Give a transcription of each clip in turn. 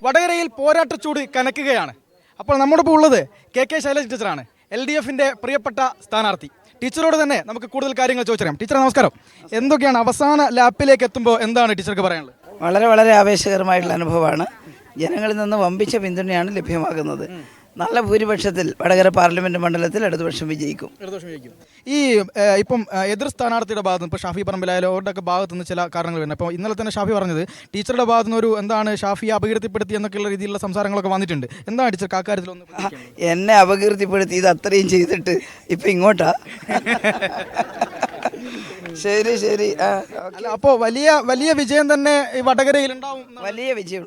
വടകരയിൽ പോരാട്ടച്ചൂട് കനക്കുകയാണ്. അപ്പോൾ നമ്മോടൊപ്പം ഉള്ളത് കെ ശൈലജ ടീച്ചറാണ്, LDFന്റെ പ്രിയപ്പെട്ട സ്ഥാനാർത്ഥി. ടീച്ചറോട് തന്നെ നമുക്ക് കൂടുതൽ കാര്യങ്ങൾ ചോദിച്ചറിയാം. ടീച്ചർ നമസ്കാരം. എന്തൊക്കെയാണ് അവസാന ലാപ്പിലേക്ക് എത്തുമ്പോൾ എന്താണ് ടീച്ചർക്ക് പറയാനുള്ളത്? വളരെ ആവേശകരമായിട്ടുള്ള അനുഭവമാണ്. ജനങ്ങളിൽ നിന്ന് വമ്പിച്ച പിന്തുണയാണ് ലഭ്യമാകുന്നത്. നല്ല ഭൂരിപക്ഷത്തിൽ വടകര പാർലമെന്റ് മണ്ഡലത്തിൽ ഇടതുപക്ഷം വിജയിക്കും. ഈ ഇപ്പം എതിർ സ്ഥാനാർത്ഥിയുടെ ഭാഗത്ത് നിന്ന് ഇപ്പോൾ ഷാഫി പറമ്പിലായാലും അവരുടെയൊക്കെ ഭാഗത്തു നിന്ന് ചില കാരണങ്ങൾ വരുന്നത്. അപ്പോൾ ഇന്നലെ തന്നെ ഷാഫി പറഞ്ഞത് ടീച്ചറുടെ ഭാഗത്തു നിന്ന് ഒരു എന്താണ് ഷാഫിയെ അപകീർത്തിപ്പെടുത്തി എന്നൊക്കെയുള്ള രീതിയിലുള്ള സംസാരങ്ങളൊക്കെ വന്നിട്ടുണ്ട്. എന്താണ് ടീച്ചർ അക്കാര്യത്തിലൊന്ന്? എന്നെ അപകീർത്തിപ്പെടുത്തി ഇത് അത്രയും ചെയ്തിട്ട് ഇപ്പം ഇങ്ങോട്ടാ? ശരി. അപ്പോൾ വലിയ വിജയം തന്നെ ഈ വടകരയിൽ ഉണ്ടാവും. വലിയ വിജയം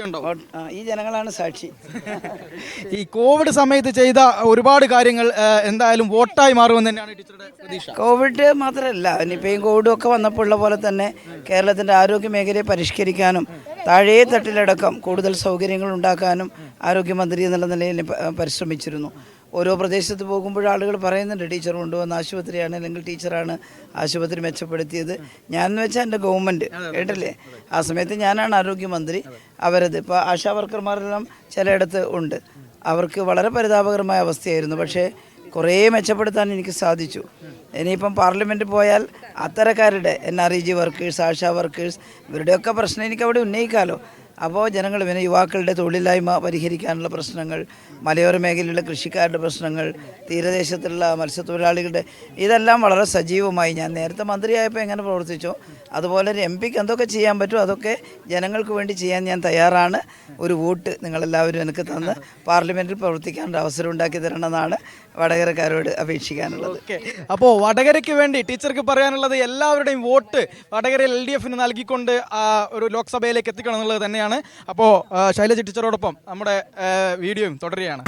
ഉണ്ടാവും. ഈ ജനങ്ങളാണ് സാക്ഷി. ഈ കോവിഡ് സമയത്ത് ചെയ്ത ഒരുപാട് കാര്യങ്ങൾ എന്തായാലും വോട്ടായി മാറുമെന്ന് തന്നെയാണ് ടീച്ചറുടെ പ്രതീക്ഷ. കോവിഡ് മാത്രമല്ല, ഇനിയിപ്പോൾ കോവിഡും ഒക്കെ വന്നപ്പോൾ ഉള്ള പോലെ തന്നെ കേരളത്തിൻ്റെ ആരോഗ്യ മേഖലയെ പരിഷ്കരിക്കാനും താഴേ തട്ടിലടക്കം കൂടുതൽ സൗകര്യങ്ങൾ ഉണ്ടാക്കാനും ആരോഗ്യമന്ത്രി എന്നുള്ള നിലയിൽ പരിശ്രമിച്ചിരുന്നു. ഓരോ പ്രദേശത്ത് പോകുമ്പോൾ ആളുകൾ പറയുന്നുണ്ട് ടീച്ചർ കൊണ്ടുവന്ന ആശുപത്രിയാണ്, അല്ലെങ്കിൽ ടീച്ചറാണ് ആശുപത്രി മെച്ചപ്പെടുത്തിയത്. ഞാനെന്ന് വെച്ചാൽ എൻ്റെ ഗവൺമെൻറ് കേട്ടില്ലേ, ആ സമയത്ത് ഞാനാണ് ആരോഗ്യമന്ത്രി. അവരത് ഇപ്പോൾ ആശാ വർക്കർമാരെല്ലാം ചിലയിടത്ത് ഉണ്ട്. അവർക്ക് വളരെ പരിതാപകരമായ അവസ്ഥയായിരുന്നു. പക്ഷേ കുറേ മെച്ചപ്പെടുത്താൻ എനിക്ക് സാധിച്ചു. ഇനിയിപ്പം പാർലമെൻറ്റിൽ പോയാൽ അത്തരക്കാരുടെ NREG വർക്കേഴ്സ്, ആശാ വർക്കേഴ്സ്, ഇവരുടെയൊക്കെ പ്രശ്നം എനിക്ക് അവിടെ ഉന്നയിക്കാമല്ലോ. അപ്പോൾ ജനങ്ങൾ പിന്നെ യുവാക്കളുടെ തൊഴിലില്ലായ്മ പരിഹരിക്കാനുള്ള പ്രശ്നങ്ങൾ, മലയോര മേഖലയിലുള്ള കൃഷിക്കാരുടെ പ്രശ്നങ്ങൾ, തീരദേശത്തുള്ള മത്സ്യത്തൊഴിലാളികളുടെ, ഇതെല്ലാം വളരെ സജീവമായി ഞാൻ നേരത്തെ മന്ത്രിയായപ്പോൾ എങ്ങനെ പ്രവർത്തിച്ചോ അതുപോലെ ഒരു MP ക്ക് എന്തൊക്കെ ചെയ്യാൻ പറ്റുമോ അതൊക്കെ ജനങ്ങൾക്ക് വേണ്ടി ചെയ്യാൻ ഞാൻ തയ്യാറാണ്. ഒരു വോട്ട് നിങ്ങളെല്ലാവരും എനിക്ക് തന്ന് പാർലമെൻറ്റിൽ പ്രവർത്തിക്കാനുള്ള അവസരം ഉണ്ടാക്കി തരണമെന്നാണ് വടകരക്കാരോട് അപേക്ഷിക്കാനുള്ളത്. അപ്പോൾ വടകരയ്ക്ക് വേണ്ടി ടീച്ചർക്ക് പറയാനുള്ളത് എല്ലാവരുടെയും വോട്ട് വടകരയിൽ LDFന് നൽകിക്കൊണ്ട് ഒരു ലോക്സഭയിലേക്ക് എത്തിക്കണം എന്നുള്ളത് തന്നെയാണ്. അപ്പോൾ ശൈലജ ടീച്ചറോടൊപ്പം നമ്മുടെ വീഡിയോയും തുടരുകയാണ്.